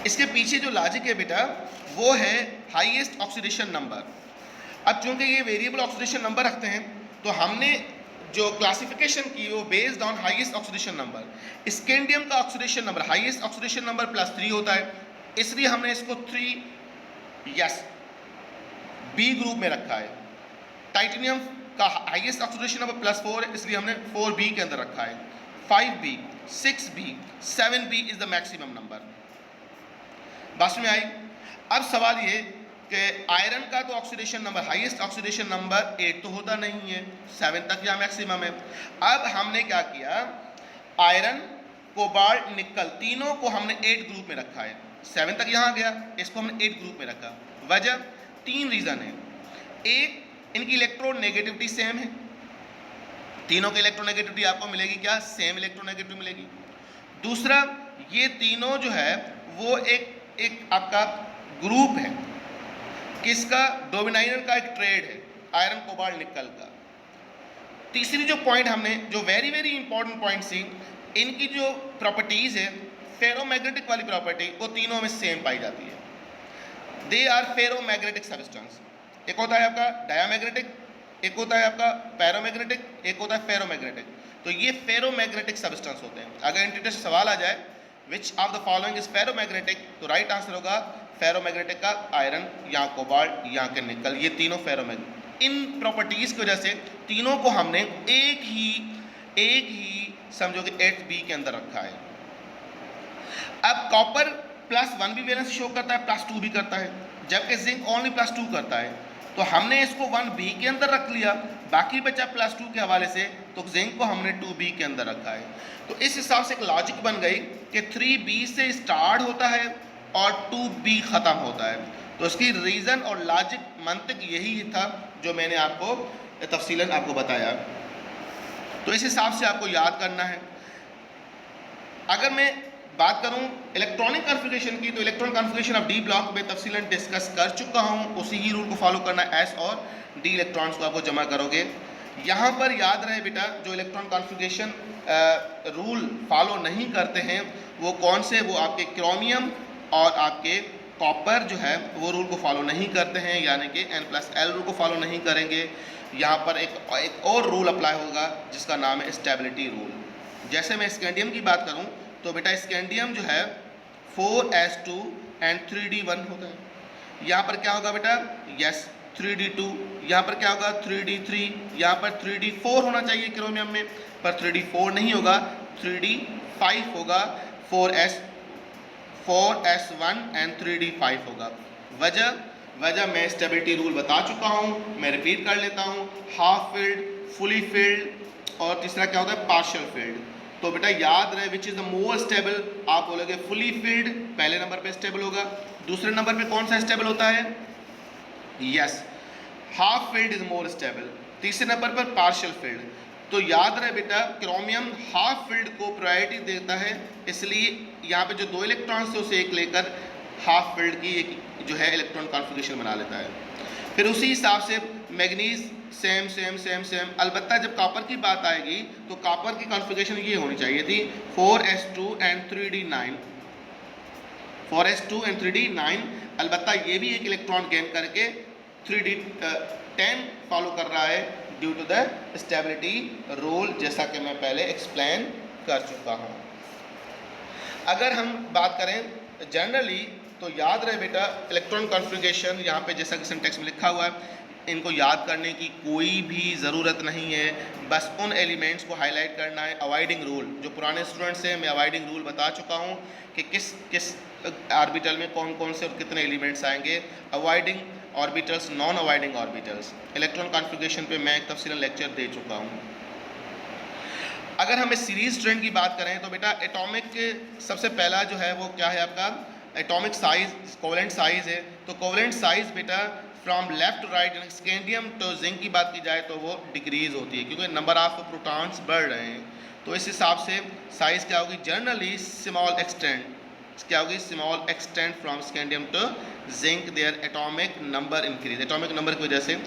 इसके पीछे जो लॉजिक है बेटा वो है हाईएस्ट ऑक्सीडेशन नंबर। अब चूंकि ये वेरिएबल ऑक्सीडेशन नंबर रखते हैं तो हमने जो क्लासिफिकेशन की वो based on highest oxidation number. Scandium का oxidation number highest oxidation number +3 होता है, इसलिए हमने इसको 3 यस बी ग्रुप में रखा है। टाइटेनियम का हाईएस्ट ऑक्सीडेशन नंबर +4 है, इसलिए हमने 4B के अंदर रखा है। 5B, 6B, 7B is the maximum number. बात में आई। अब सवाल ये कि आयरन का तो oxidation number highest oxidation number 8 तो होता नहीं है, 7 तक यहाँ मैक्सिमम है। अब हमने क्या किया, आयरन कोबाल्ट निकल तीनों को हमने 8 ग्रुप में रखा है। 7 तक यहाँ गया, इसको हमने 8 ग्रुप में रखा। वजह 3 रीज़न है। एक, इनकी इलेक्ट्रोनेगेटिविटी सेम है, तीनों की इलेक्ट्रोनेगेटिविटी आपको मिलेगी क्या, सेम इलेक्ट्रोनेगेटिविटी मिलेगी। दूसरा, ये तीनों जो है वो एक आपका ग्रुप है, किसका, डोमिनाइनर का एक ट्रेड है, आयरन कोबाल्ट निकल का। तीसरी जो पॉइंट हमने, जो वेरी वेरी इंपॉर्टेंट पॉइंट थी, इनकी जो प्रॉपर्टीज है फेरोमैग्नेटिक वाली प्रॉपर्टी वो तीनों में सेम पाई जाती है। They are ferromagnetic substance. एक होता है आपका डायामैग्नेटिक, एक होता है आपका पैरामैग्नेटिक, एक होता है फेरोमैग्नेटिक। तो ये फेरोमैग्नेटिक सब्सटेंस होते हैं। अगर इंटरव्यू से सवाल आ जाए which of the following is ferromagnetic, तो राइट आंसर होगा फेरोमैग्नेटिक का आयरन या कोबाल्ट या के निकल, ये तीनों फेरोमैग्नेटिक। इन प्रॉपर्टीज की वजह से तीनों को हमने एक ही समझो कि 8B के अंदर रखा है। अब कॉपर +1 भी वैलेंस शो करता है, +2 भी करता है, जबकि जिंक ओनली +2 करता है। तो हमने इसको 1B के अंदर रख लिया, बाकी बचा +2 के हवाले से, तो जिंक को हमने 2B के अंदर रखा है। तो इस हिसाब से एक लॉजिक बन गई कि 3B से स्टार्ट होता है और 2B ख़त्म होता है। तो इसकी रीज़न और लॉजिक मंतिक यही था जो मैंने आपको तफसीलन आपको बताया। तो इस हिसाब से आपको याद करना है। अगर मैं बात करूं इलेक्ट्रॉनिक कॉन्फ़िगरेशन की, तो electronic configuration of D block में तफसीलन डिस्कस कर चुका हूं। उसी ही रूल को फॉलो करना है, एस और डी इलेक्ट्रॉन्स को आपको जमा करोगे। यहाँ पर याद रहे बेटा, जो इलेक्ट्रॉन कॉन्फ़िगरेशन रूल फॉलो नहीं करते हैं वो कौन से, वो आपके क्रोमियम और आपके कॉपर जो है वो रूल को फॉलो नहीं करते हैं, यानी कि N+L रूल को फॉलो नहीं करेंगे। यहाँ पर एक और रूल अप्लाई होगा जिसका नाम है स्टेबिलिटी रूल। जैसे मैं स्कैंडियम की बात करूँ तो बेटा स्कैंडियम जो है 4s2 एंड 3d1 होता है। यहाँ पर क्या होगा बेटा, यस 3d2, यहाँ पर क्या होगा 3d3, यहाँ पर 3d4 होना चाहिए क्रोमियम में, पर 3d4 नहीं होगा, 3d5 होगा, 4s1 एंड 3d5 होगा। वजह मैं स्टेबिलिटी रूल बता चुका हूँ, मैं रिपीट कर लेता हूँ। हाफ फील्ड, फुली फील्ड और तीसरा क्या होता है, पार्शियल फील्ड। तो बेटा याद रहे which is the more stable, आप बोलोगे फुली फील्ड पहले नंबर पे स्टेबल होगा। दूसरे नंबर पे कौन सा स्टेबल होता है, yes half field is more stable. तीसरे नंबर पर पार्शियल फील्ड। तो याद रहे बेटा क्रोमियम हाफ फील्ड को प्रायोरिटी देता है, इसलिए यहाँ पे जो 2 इलेक्ट्रॉन्स है उसे एक लेकर हाफ फील्ड की एक जो है इलेक्ट्रॉन कॉन्फ़िगरेशन बना लेता है। फिर उसी हिसाब से मैग्नीज सेम। अलबत्ता जब कॉपर की बात आएगी तो कॉपर की कॉन्फ़िगरेशन ये होनी चाहिए थी 4s2 and 3d9, 4s2 and 3d9। अलबत्ता ये भी एक इलेक्ट्रॉन गेन करके 3d10 फॉलो कर रहा है due to the stability rule, जैसा कि मैं पहले एक्सप्लेन कर चुका हूँ। अगर हम बात करें जनरली तो याद रहे बेटा इलेक्ट्रॉन कॉन्फ़िगरेशन यहाँ पे जैसा कि सिंटेक्स में लिखा हुआ है, इनको याद करने की कोई भी ज़रूरत नहीं है, बस उन एलिमेंट्स को हाईलाइट करना है। अवॉइडिंग रूल, जो पुराने स्टूडेंट्स हैं मैं अवॉइडिंग रूल बता चुका हूँ कि किस ऑर्बिटल में कौन से और कितने एलिमेंट्स आएंगे। Avoiding orbitals, non avoiding orbitals, electron configuration पे मैं एक तफसीलन लेक्चर दे चुका हूँ। अगर हम इस सीरीज ट्रेंड की बात करें तो बेटा एटॉमिक सबसे पहला जो है वो क्या है आपका एटॉमिक साइज, कोवेलेंट साइज है। तो कोवेलेंट साइज बेटा फ्रॉम लेफ्ट टू राइट, यानी स्कैंडियम तो जिंक की बात की जाए तो वो डिक्रीज होती है क्योंकि नंबर ऑफ प्रोटॉन्स बढ़ रहे हैं। तो इस हिसाब से साइज क्या होगी, जनरली स्मॉल एक्सटेंट, क्या होगी small extent from scandium to zinc, their atomic number increase, atomic number की वजह से।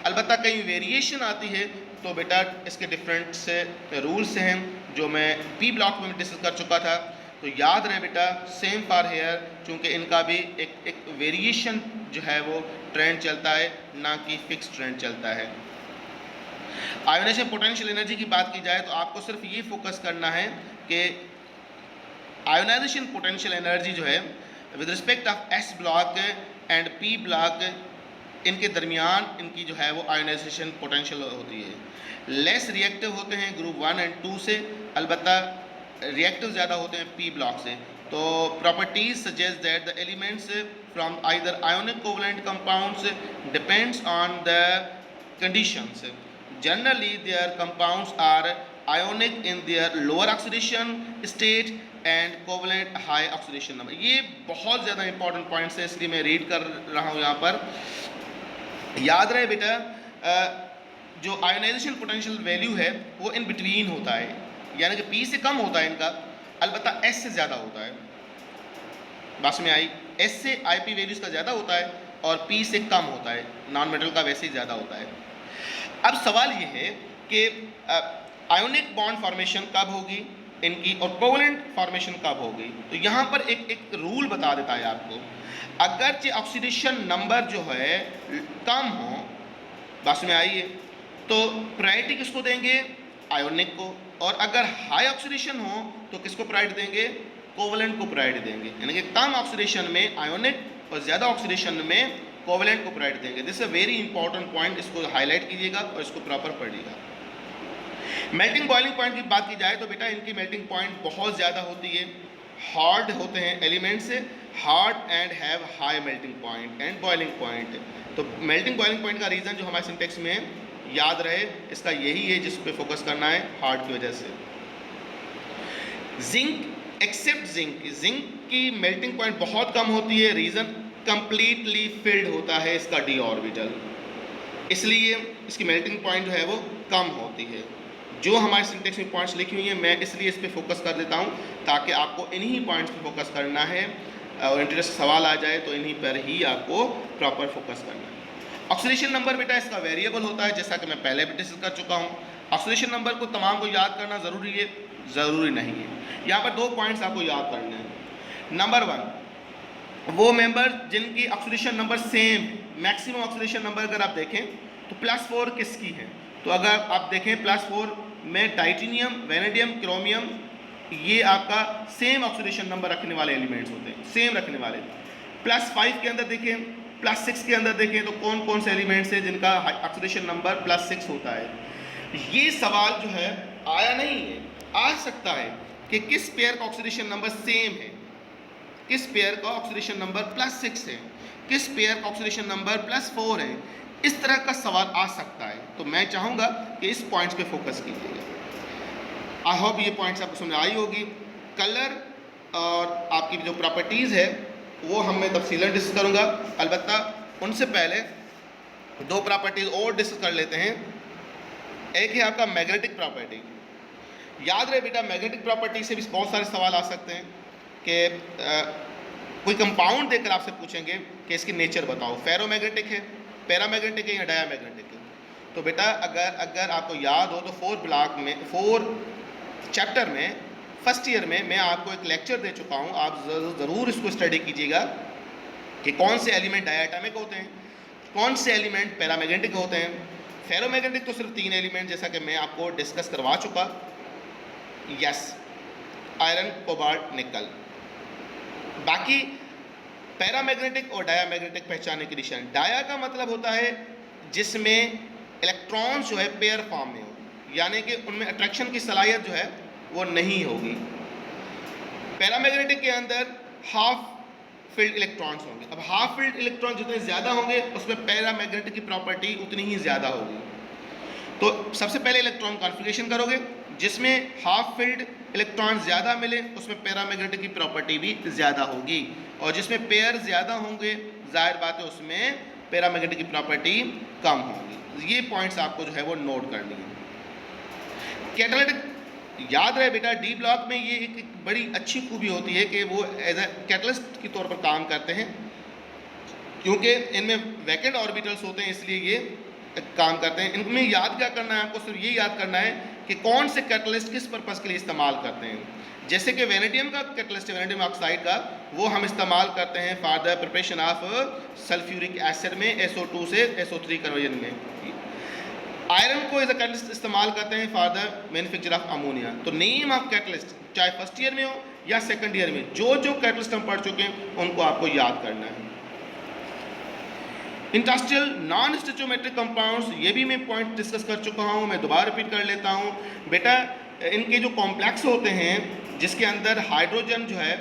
अलबत्ता कहीं वेरिएशन आती है तो बेटा इसके डिफरेंट से रूल्स हैं जो मैं बी ब्लॉक में डिस्कस कर चुका था। तो याद रहे बेटा सेम फॉर हेयर, चूँकि इनका भी एक वेरिएशन जो है वो ट्रेंड चलता है, ना कि फिक्स ट्रेंड चलता है। आयोनाइजेशन पोटेंशियल एनर्जी की बात की जाए तो आपको सिर्फ ये फोकस करना है कि आयोनाइजेशन पोटेंशियल एनर्जी जो है with respect of S block and P block, इनके दरमियान इनकी जो है वो आयोनाइजेशन पोटेंशियल होती है। लेस रिएक्टिव होते हैं ग्रुप 1 एंड 2 से, अलबत्ता रिएक्टिव ज़्यादा होते हैं पी ब्लॉक से। तो properties suggest that the elements from either ionic covalent compounds depends on the conditions. Generally, their compounds are ionic in their lower oxidation state and covalent high oxidation number। ये बहुत ज़्यादा important points है, इसलिए मैं read कर रहा हूँ यहाँ पर। याद रहे बेटा जो आयोनाइजेशन पोटेंशियल वैल्यू है वो इन बिटवीन होता है, यानी कि P से कम होता है इनका, अलबत्ता S से ज़्यादा होता है। बात में आई, S से IP वैल्यूज़ का ज़्यादा होता है और P से कम होता है, नॉन मेटल का वैसे ही ज़्यादा होता है। अब सवाल ये है कि आयोनिक बॉन्ड फॉर्मेशन कब होगी इनकी और कोवलेंट फॉर्मेशन कब होगी। तो यहाँ पर एक रूल बता देता है आपको, अगर ऑक्सीडेशन नंबर जो है कम हो, बस में आई है, तो प्रायोरिटी किसको देंगे, आयोनिक को, और अगर हाई ऑक्सीडेशन हो तो किसको प्रायोरिटी देंगे, कोवलेंट को प्रायोरिटी देंगे। यानी कि कम ऑक्सीडेशन में आयोनिक और ज़्यादा ऑक्सीडेशन में कोवलेंट को प्रायोरिटी देंगे। This is a very important point, इसको हाईलाइट कीजिएगा और इसको प्रॉपर पढ़िएगा। मेल्टिंग बॉइलिंग पॉइंट की बात की जाए तो बेटा इनकी मेल्टिंग पॉइंट बहुत ज़्यादा होती है, हार्ड होते हैं elements, hard and have high melting point and boiling point. तो मेल्टिंग बॉइलिंग पॉइंट का रीज़न जो हमारे सिंटेक्स में याद रहे, इसका यही है जिस पे फोकस करना है, हार्ड की वजह से। जिंक एक्सेप्ट जिंक, जिंक की मेल्टिंग पॉइंट बहुत कम होती है, रीज़न कंप्लीटली फिल्ड होता है इसका डी ऑर्बिटल, इसलिए इसकी मेल्टिंग पॉइंट जो है वो कम होती है। जो हमारे सिंटेक्स में पॉइंट्स लिखी हुई हैं मैं इसलिए इस पे फोकस कर देता हूँ ताकि आपको इन्हीं पॉइंट्स पे फोकस करना है, और इंटरेस्ट सवाल आ जाए तो इन्हीं पर ही आपको प्रॉपर फोकस करना है। ऑक्सीडेशन नंबर बेटा इसका वेरिएबल होता है, जैसा कि मैं पहले भी डिस्कस कर चुका हूँ। ऑक्सीडेशन नंबर को तमाम को याद करना ज़रूरी है, ज़रूरी नहीं है। यहाँ पर 2 पॉइंट्स आपको याद करने हैं। नंबर 1, वो मेंबर जिनकी oxidation number same, maximum oxidation number अगर आप देखें तो +4 किसकी है, तो अगर आप देखें +4 में टाइटेनियम, वेनेडियम, क्रोमियम, ये आपका सेम ऑक्सीडेशन नंबर रखने वाले एलिमेंट्स होते हैं, सेम रखने वाले। +5 के अंदर देखें, +6 के अंदर देखें तो कौन कौन से एलिमेंट्स हैं जिनका ऑक्सीडेशन नंबर +6 होता है। ये सवाल जो है आया नहीं है, आ सकता है कि किस पेयर का ऑक्सीडेशन नंबर सेम है, किस पेयर का ऑक्सीडेशन नंबर +6 है, किस पेयर का ऑक्सीडेशन नंबर +4 है, इस तरह का सवाल आ सकता है। तो मैं चाहूँगा कि इस पॉइंट्स पे फोकस कीजिएगा। आई होप ये पॉइंट्स आपको समझ आई होगी। कलर और आपकी जो प्रॉपर्टीज़ है वो हम मैं तफसीलन डिस्कस करूँगा, अलबत्ता उनसे पहले 2 प्रॉपर्टीज़ और डिस्कस कर लेते हैं। एक है आपका मैग्नेटिक प्रॉपर्टी। याद रहे बेटा मैग्नेटिक प्रॉपर्टी से भी बहुत सारे सवाल आ सकते हैं कि कोई कंपाउंड देकर आपसे पूछेंगे कि इसकी नेचर बताओ, फेरोमैग्नेटिक है, पैरामैग्नेटिक है या डायामैग्नेटिक है। तो बेटा अगर आपको याद हो तो 4 चैप्टर में फर्स्ट ईयर में मैं आपको एक लेक्चर दे चुका हूँ, आप ज़रूर इसको स्टडी कीजिएगा कि कौन से एलिमेंट डायटोमिक होते हैं, कौन से एलिमेंट पैरामैग्नेटिक होते हैं। फेरोमैग्नेटिक तो सिर्फ 3 एलिमेंट जैसा कि मैं आपको डिस्कस करवा चुका, यस, आयरन, कोबाल्ट, निकल। बाकी पैरामैग्नेटिक और डायामैग्नेटिक पहचानने की निशानी। डाया का मतलब होता है जिसमें इलेक्ट्रॉन्स जो है पेयर फॉर्म में हो, यानी कि उनमें अट्रैक्शन की सलाहियत जो है वो नहीं होगी। पैरामैग्नेटिक के अंदर हाफ फील्ड इलेक्ट्रॉन्स होंगे। अब हाफ फील्ड इलेक्ट्रॉन जितने ज़्यादा होंगे उसमें पैरामैग्नेटिक की प्रॉपर्टी उतनी ही ज़्यादा होगी। तो सबसे पहले इलेक्ट्रॉन कॉन्फ़िगरेशन करोगे, जिसमें हाफ फील्ड इलेक्ट्रॉन ज़्यादा मिले उसमें पैरामैग्नेटिक की प्रॉपर्टी भी ज़्यादा होगी, और जिसमें पेयर ज़्यादा होंगे जाहिर बात है उसमें पैरामैग्नेटिक की प्रॉपर्टी कम होगी। ये पॉइंट्स आपको जो है वो नोट करनी है। कैटालिटिक, याद रहे बेटा डी ब्लॉक में ये एक बड़ी अच्छी खूबी होती है कि वो एज ए कैटलिस्ट के तौर पर काम करते हैं, क्योंकि इनमें वैकेंट ऑर्बिटल्स होते हैं इसलिए ये काम करते हैं। इनमें याद क्या करना है आपको, सिर्फ ये याद करना है कि कौन से कैटलिस्ट किस पर्पज़ के लिए इस्तेमाल करते हैं। जैसे कि वेनेडियम का कैटलिस्ट है, वेनेडियम ऑक्साइड का, वो हम इस्तेमाल करते हैं for the preparation of sulphuric acid में SO2 से SO3 कन्वर्जन में। आयरन को एज अ कैटलिस्ट इस्तेमाल करते हैं for the manufacture of ammonia. तो नेम ऑफ कैटलिस्ट चाहे फर्स्ट ईयर में हो या सेकंड ईयर में, जो जो कैटलिस्ट हम पढ़ चुके हैं उनको आपको याद करना है। इंडस्ट्रियल नॉन स्टोइचोमेट्रिक कंपाउंड्स, ये भी मैं पॉइंट डिस्कस कर चुका हूँ, मैं दोबारा रिपीट कर लेता हूँ बेटा। इनके जो कॉम्प्लेक्स होते हैं जिसके अंदर हाइड्रोजन जो है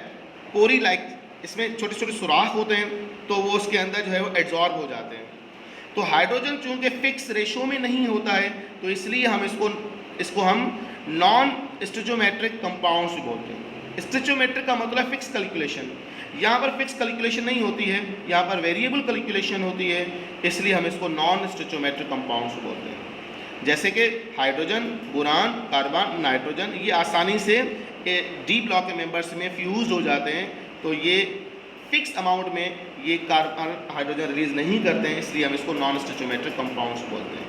पोरी लाइक, इसमें छोटे छोटे सुराख होते हैं, तो वो उसके अंदर जो है वो एब्जॉर्ब हो जाते हैं। तो हाइड्रोजन चूँकि फिक्स रेशो में नहीं होता है, तो इसलिए हम इसको हम नॉन स्टोइचोमेट्रिक कंपाउंड्स बोलते हैं। स्टोइचोमेट्रिक का मतलब फिक्स कैलकुलेशन, यहाँ पर फिक्स कैलकुलेशन नहीं होती है, यहाँ पर वेरिएबल कैलकुलेशन होती है, इसलिए हम इसको नॉन स्टोइचोमेट्रिक कंपाउंड्स बोलते हैं। जैसे कि हाइड्रोजन, बोरान, कार्बन, नाइट्रोजन, ये आसानी से डी ब्लॉक के मेंबर्स में फ्यूज हो जाते हैं, तो ये फिक्स अमाउंट में ये कार्बन हाइड्रोजन रिलीज नहीं करते हैं, इसलिए हम इसको नॉन स्टोइचोमेट्रिक कंपाउंड्स बोलते हैं।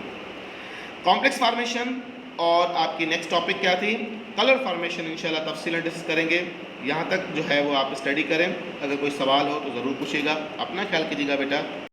कॉम्प्लेक्स फॉर्मेशन और आपकी नेक्स्ट टॉपिक क्या थी, कलर फॉर्मेशन, इंशाल्लाह तफसीलन डिस्कस करेंगे। यहाँ तक जो है वो आप स्टडी करें, अगर कोई सवाल हो तो ज़रूर पूछिएगा। अपना ख्याल कीजिएगा बेटा।